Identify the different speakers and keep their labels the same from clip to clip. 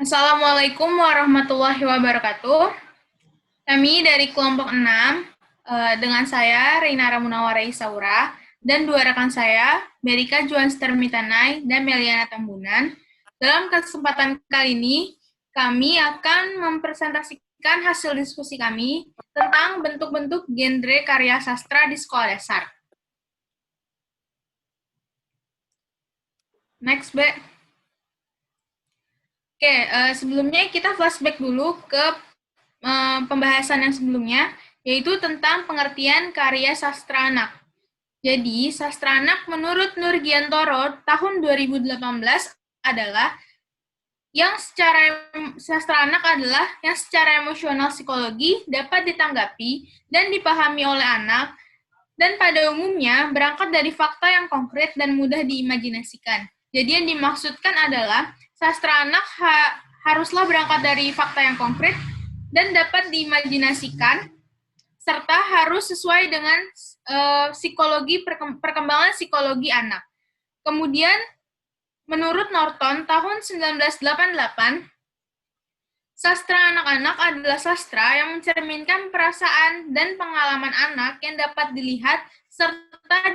Speaker 1: Assalamualaikum warahmatullahi wabarakatuh. Kami dari kelompok 6, dengan saya, Reina Ramunawara Isaura, dan dua rekan saya, Berika Juan Stermitanai dan Meliana Tambunan. Dalam kesempatan kali ini, kami akan mempresentasikan hasil diskusi kami tentang bentuk-bentuk genre karya sastra di sekolah dasar. Next, Be. Oke, sebelumnya kita flashback dulu ke pembahasan yang sebelumnya, yaitu tentang pengertian karya sastra anak. Jadi, sastra anak menurut Nurgiantoro tahun 2018 adalah sastra anak adalah yang secara emosional psikologi dapat ditanggapi dan dipahami oleh anak, dan pada umumnya berangkat dari fakta yang konkret dan mudah diimajinasikan. Jadi yang dimaksudkan adalah sastra anak haruslah berangkat dari fakta yang konkret dan dapat diimajinasikan, serta harus sesuai dengan perkembangan psikologi anak. Kemudian, menurut Norton tahun 1988, sastra anak-anak adalah sastra yang mencerminkan perasaan dan pengalaman anak yang dapat dilihat serta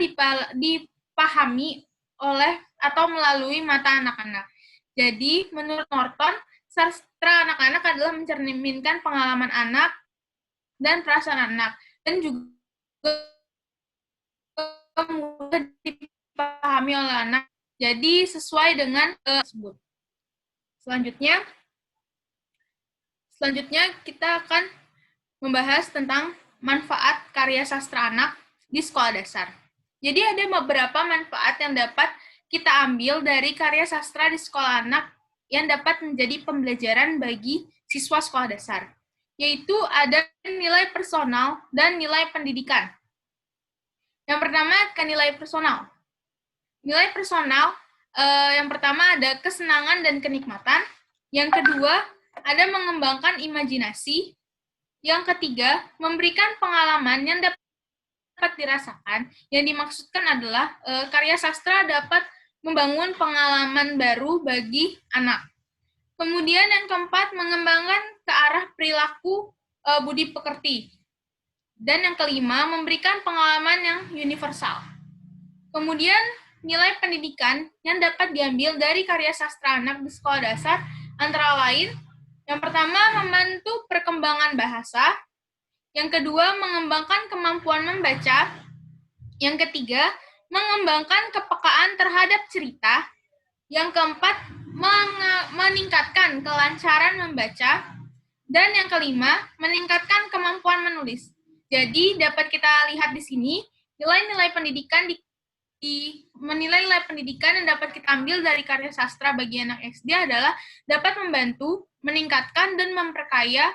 Speaker 1: dipahami oleh atau melalui mata anak-anak. Jadi, menurut Norton, sastra anak-anak adalah mencerminkan pengalaman anak dan perasaan anak, dan juga mudah dipahami oleh anak. Jadi, sesuai dengan tersebut. Selanjutnya kita akan membahas tentang manfaat karya sastra anak di sekolah dasar. Jadi ada beberapa manfaat yang dapat kita ambil dari karya sastra di sekolah anak yang dapat menjadi pembelajaran bagi siswa sekolah dasar, yaitu ada nilai personal dan nilai pendidikan. Yang pertama, ke nilai personal. Nilai personal, yang pertama ada kesenangan dan kenikmatan. Yang kedua, ada mengembangkan imajinasi. Yang ketiga, memberikan pengalaman yang dapat dirasakan. Yang dimaksudkan adalah karya sastra dapat membangun pengalaman baru bagi anak. Kemudian yang keempat, mengembangkan ke arah perilaku budi pekerti. Dan yang kelima, memberikan pengalaman yang universal. Kemudian, nilai pendidikan yang dapat diambil dari karya sastra anak di sekolah dasar antara lain, yang pertama, membantu perkembangan bahasa. Yang kedua, mengembangkan kemampuan membaca. Yang ketiga, mengembangkan kepekaan terhadap cerita. Yang keempat, meningkatkan kelancaran membaca. Dan yang kelima, meningkatkan kemampuan menulis. Jadi, dapat kita lihat di sini, nilai-nilai pendidikan menilai nilai pendidikan yang dapat kita ambil dari karya sastra bagi anak SD adalah dapat membantu, meningkatkan, dan memperkaya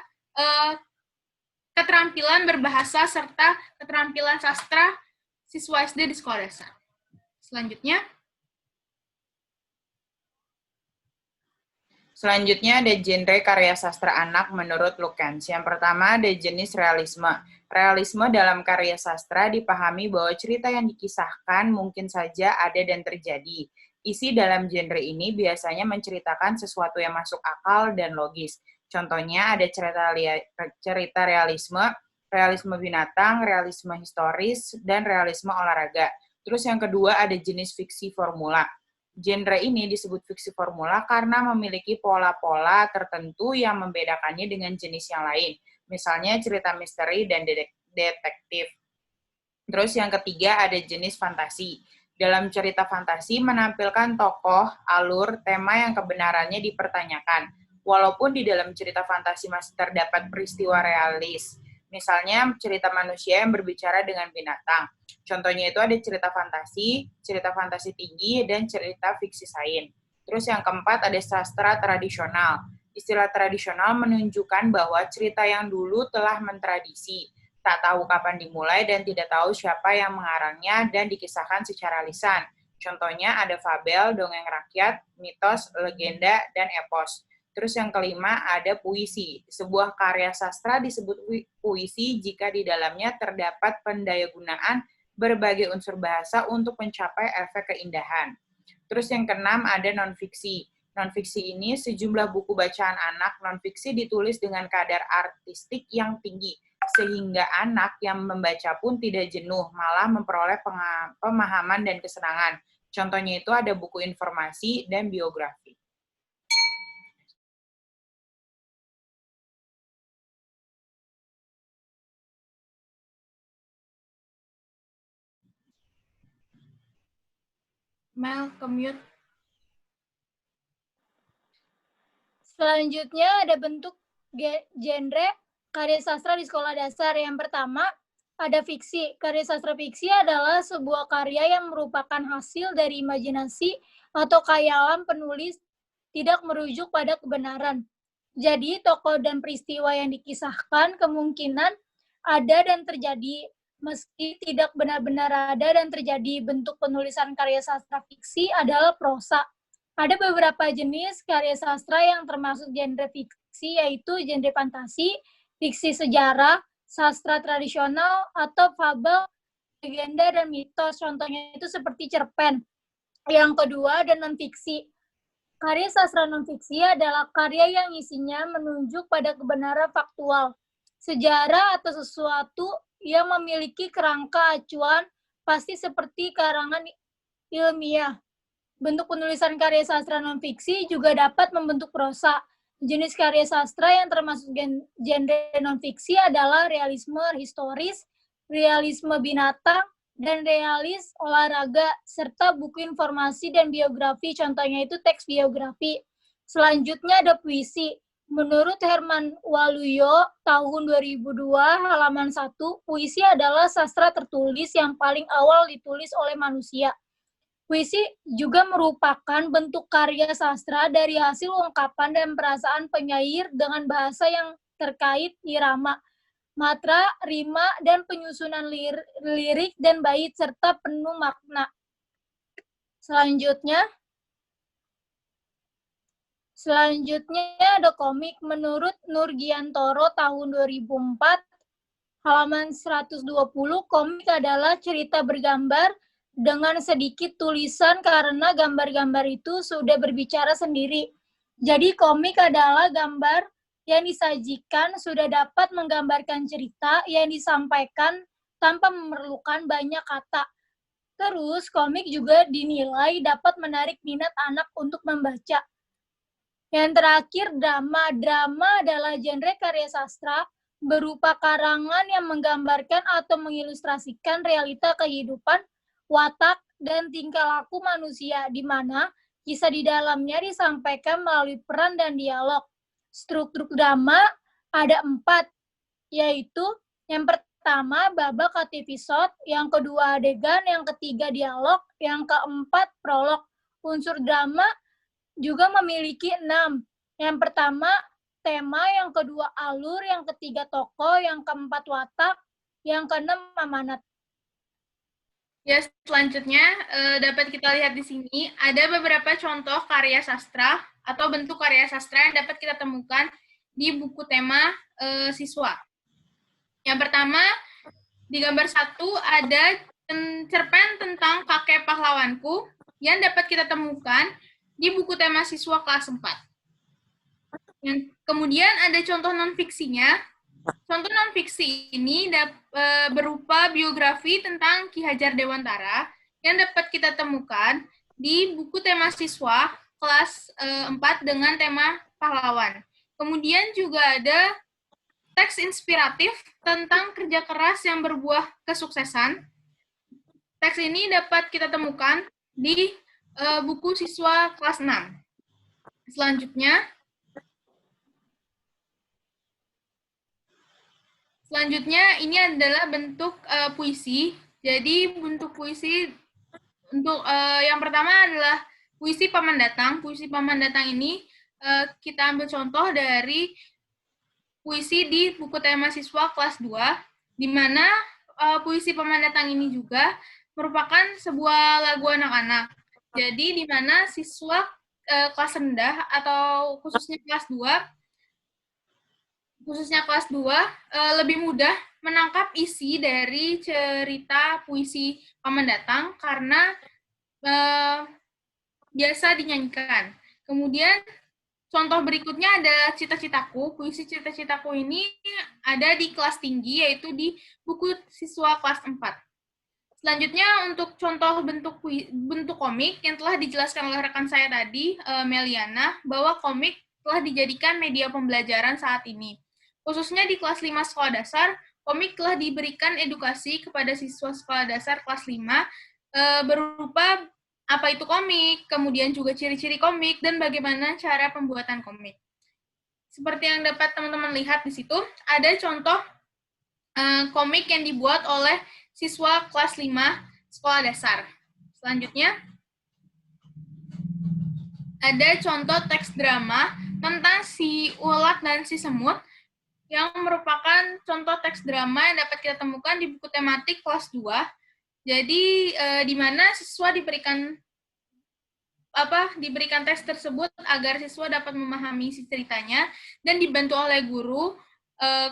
Speaker 1: keterampilan berbahasa serta keterampilan sastra siswa SD di sekolah dasar.
Speaker 2: Selanjutnya ada genre karya sastra anak menurut Lukens. Yang pertama ada jenis realisme. Realisme dalam karya sastra dipahami bahwa cerita yang dikisahkan mungkin saja ada dan terjadi. Isi dalam genre ini biasanya menceritakan sesuatu yang masuk akal dan logis. Contohnya ada cerita realisme, realisme binatang, realisme historis, dan realisme olahraga. Terus yang kedua ada jenis fiksi formula. Genre ini disebut fiksi formula karena memiliki pola-pola tertentu yang membedakannya dengan jenis yang lain. Misalnya cerita misteri dan detektif. Terus yang ketiga ada jenis fantasi. Dalam cerita fantasi menampilkan tokoh, alur, tema yang kebenarannya dipertanyakan. Walaupun di dalam cerita fantasi masih terdapat peristiwa realis. Misalnya cerita manusia yang berbicara dengan binatang. Contohnya itu ada cerita fantasi tinggi, dan cerita fiksi sains. Terus yang keempat ada sastra tradisional. Istilah tradisional menunjukkan bahwa cerita yang dulu telah mentradisi, tak tahu kapan dimulai dan tidak tahu siapa yang mengarangnya dan dikisahkan secara lisan. Contohnya ada fabel, dongeng rakyat, mitos, legenda, dan epos. Terus yang kelima ada puisi. Sebuah karya sastra disebut puisi jika di dalamnya terdapat pendayagunaan berbagai unsur bahasa untuk mencapai efek keindahan. Terus yang keenam ada non-fiksi. Non-fiksi ini sejumlah buku bacaan anak non-fiksi ditulis dengan kadar artistik yang tinggi, sehingga anak yang membaca pun tidak jenuh, malah memperoleh pemahaman dan kesenangan. Contohnya itu ada buku informasi dan biografi.
Speaker 1: Mel, ke-mute.
Speaker 3: Selanjutnya ada bentuk genre karya sastra di sekolah dasar. Yang pertama, ada fiksi. Karya sastra fiksi adalah sebuah karya yang merupakan hasil dari imajinasi atau khayalan penulis, tidak merujuk pada kebenaran. Jadi, tokoh dan peristiwa yang dikisahkan kemungkinan ada dan terjadi, meski tidak benar-benar ada dan terjadi. Bentuk penulisan karya sastra fiksi adalah prosa. Ada beberapa jenis karya sastra yang termasuk genre fiksi, yaitu genre fantasi, fiksi sejarah, sastra tradisional, atau fabel, legenda, dan mitos. Contohnya itu seperti cerpen. Yang kedua, ada non-fiksi. Karya sastra non-fiksi adalah karya yang isinya menunjuk pada kebenaran faktual, sejarah, atau sesuatu yang memiliki kerangka acuan pasti seperti karangan ilmiah. Bentuk penulisan karya sastra non-fiksi juga dapat membentuk prosa. Jenis karya sastra yang termasuk genre non-fiksi adalah realisme historis, realisme binatang, dan realis olahraga, serta buku informasi dan biografi, contohnya itu teks biografi. Selanjutnya ada puisi. Menurut Herman Waluyo, tahun 2002, halaman 1, puisi adalah sastra tertulis yang paling awal ditulis oleh manusia. Puisi juga merupakan bentuk karya sastra dari hasil ungkapan dan perasaan penyair dengan bahasa yang terkait irama, matra, rima, dan penyusunan lirik dan bait serta penuh makna. Selanjutnya ada komik. Menurut Nurgiantoro tahun 2004, halaman 120, komik adalah cerita bergambar dengan sedikit tulisan karena gambar-gambar itu sudah berbicara sendiri. Jadi komik adalah gambar yang disajikan sudah dapat menggambarkan cerita yang disampaikan tanpa memerlukan banyak kata. Terus komik juga dinilai dapat menarik minat anak untuk membaca. Yang terakhir, drama. Drama adalah genre karya sastra berupa karangan yang menggambarkan atau mengilustrasikan realita kehidupan, watak, dan tingkah laku manusia, di mana kisah di dalamnya disampaikan melalui peran dan dialog. Struktur drama ada 4, yaitu yang pertama babak atau episode, yang kedua adegan, yang ketiga dialog, yang keempat prolog. Unsur drama juga memiliki 6. Yang pertama tema, yang kedua alur, yang ketiga tokoh, yang keempat watak, yang keenam amanat.
Speaker 1: Ya, selanjutnya dapat kita lihat di sini ada beberapa contoh karya sastra atau bentuk karya sastra yang dapat kita temukan di buku tema siswa. Yang pertama, di gambar 1 ada cerpen tentang kakek pahlawanku yang dapat kita temukan di buku tema siswa kelas 4. Kemudian ada contoh non-fiksinya. Contoh non-fiksi ini berupa biografi tentang Ki Hajar Dewantara yang dapat kita temukan di buku tema siswa kelas 4 dengan tema pahlawan. Kemudian juga ada teks inspiratif tentang kerja keras yang berbuah kesuksesan. Teks ini dapat kita temukan di buku siswa kelas 6. Selanjutnya ini adalah bentuk puisi. Jadi bentuk puisi untuk yang pertama adalah puisi Paman Datang. Puisi Paman Datang ini kita ambil contoh dari puisi di buku tema siswa kelas 2, di mana puisi Paman Datang ini juga merupakan sebuah lagu anak-anak. Jadi di mana siswa kelas rendah atau khususnya kelas 2 lebih mudah menangkap isi dari cerita puisi Paman Datang karena biasa dinyanyikan. Kemudian contoh berikutnya ada Cita-Citaku. Puisi Cita-Citaku ini ada di kelas tinggi, yaitu di buku siswa kelas 4. Selanjutnya untuk contoh bentuk komik yang telah dijelaskan oleh rekan saya tadi, Meliana, bahwa komik telah dijadikan media pembelajaran saat ini. Khususnya di kelas 5 sekolah dasar, komik telah diberikan edukasi kepada siswa sekolah dasar kelas 5 berupa apa itu komik, kemudian juga ciri-ciri komik, dan bagaimana cara pembuatan komik. Seperti yang dapat teman-teman lihat di situ, ada contoh komik yang dibuat oleh siswa kelas 5 sekolah dasar. Selanjutnya, ada contoh teks drama tentang si ulat dan si semut, yang merupakan contoh teks drama yang dapat kita temukan di buku tematik kelas 2. Jadi, di mana siswa diberikan teks tersebut agar siswa dapat memahami si ceritanya dan dibantu oleh guru.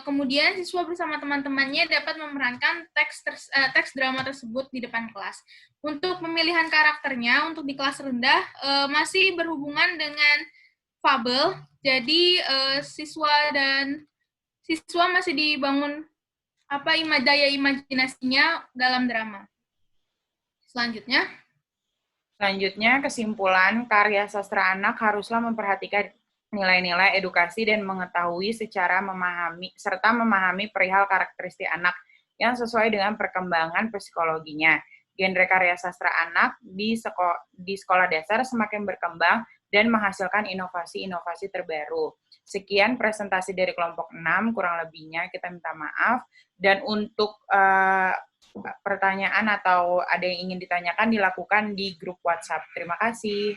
Speaker 1: Kemudian siswa bersama teman-temannya dapat memerankan teks drama tersebut di depan kelas. Untuk pemilihan karakternya untuk di kelas rendah masih berhubungan dengan fabel. Jadi siswa masih dibangun daya imajinasinya dalam drama. Selanjutnya,
Speaker 2: kesimpulan, karya sastra anak haruslah memperhatikan nilai-nilai edukasi dan mengetahui serta memahami perihal karakteristik anak yang sesuai dengan perkembangan psikologinya. Genre karya sastra anak di sekolah dasar semakin berkembang dan menghasilkan inovasi-inovasi terbaru. Sekian presentasi dari kelompok 6, kurang lebihnya kita minta maaf. Dan untuk pertanyaan atau ada yang ingin ditanyakan dilakukan di grup WhatsApp. Terima kasih.